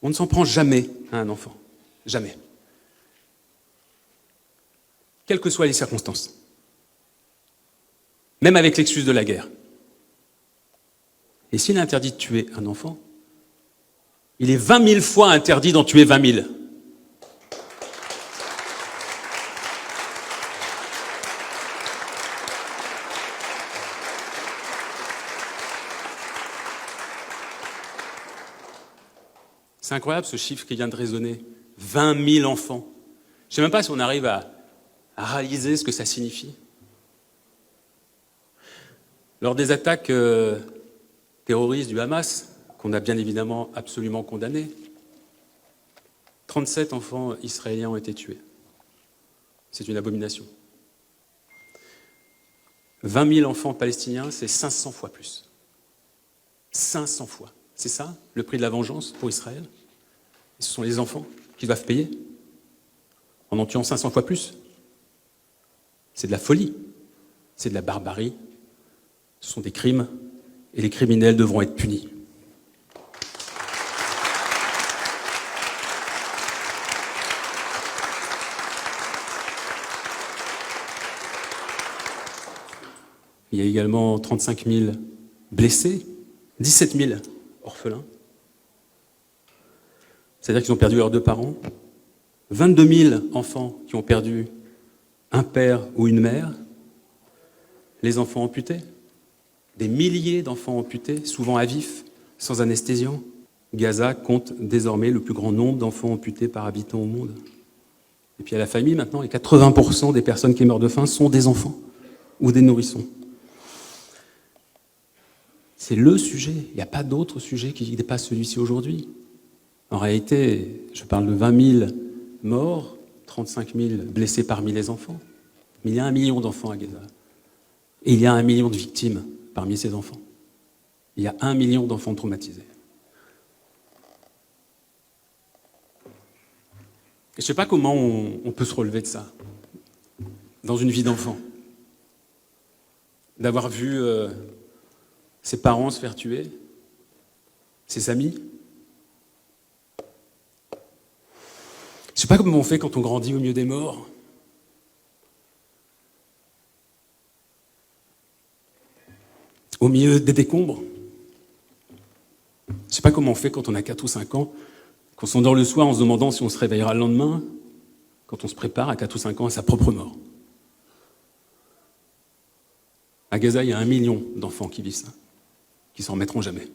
On ne s'en prend jamais à un enfant. Jamais. Quelles que soient les circonstances. Même avec l'excuse de la guerre. Et s'il est interdit de tuer un enfant, il est 20 000 fois interdit d'en tuer 20 000. C'est incroyable ce chiffre qui vient de résonner. 20 000 enfants. Je ne sais même pas si on arrive à réaliser ce que ça signifie. Lors des attaques terroristes du Hamas, qu'on a bien évidemment absolument condamnées, 37 enfants israéliens ont été tués. C'est une abomination. 20 000 enfants palestiniens, c'est 500 fois plus. 500 fois. C'est ça, le prix de la vengeance pour Israël? Et ce sont les enfants qui doivent payer en tuant 500 fois plus. C'est de la folie, c'est de la barbarie, ce sont des crimes, et les criminels devront être punis. Il y a également 35 000 blessés, 17 000 orphelins. C'est-à-dire qu'ils ont perdu leurs deux parents. 22 000 enfants qui ont perdu un père ou une mère. Les enfants amputés. Des milliers d'enfants amputés, souvent à vif, sans anesthésiant. Gaza compte désormais le plus grand nombre d'enfants amputés par habitant au monde. Et puis à la famille maintenant, et 80% des personnes qui meurent de faim sont des enfants ou des nourrissons. C'est le sujet. Il n'y a pas d'autre sujet qui dépasse celui-ci aujourd'hui. En réalité, je parle de 20 000 morts, 35 000 blessés parmi les enfants. Mais il y a 1 million d'enfants à Gaza. Et il y a 1 million de victimes parmi ces enfants. Il y a 1 million d'enfants traumatisés. Et je ne sais pas comment on peut se relever de ça, dans une vie d'enfant. D'avoir vu ses parents se faire tuer, ses amis. Je ne sais pas comment on fait quand on grandit au milieu des morts. Au milieu des décombres. Je ne sais pas comment on fait quand on a 4 ou 5 ans, qu'on s'endort le soir en se demandant si on se réveillera le lendemain, quand on se prépare à 4 ou 5 ans à sa propre mort. À Gaza, il y a 1 million d'enfants qui vivent ça, qui s'en remettront jamais.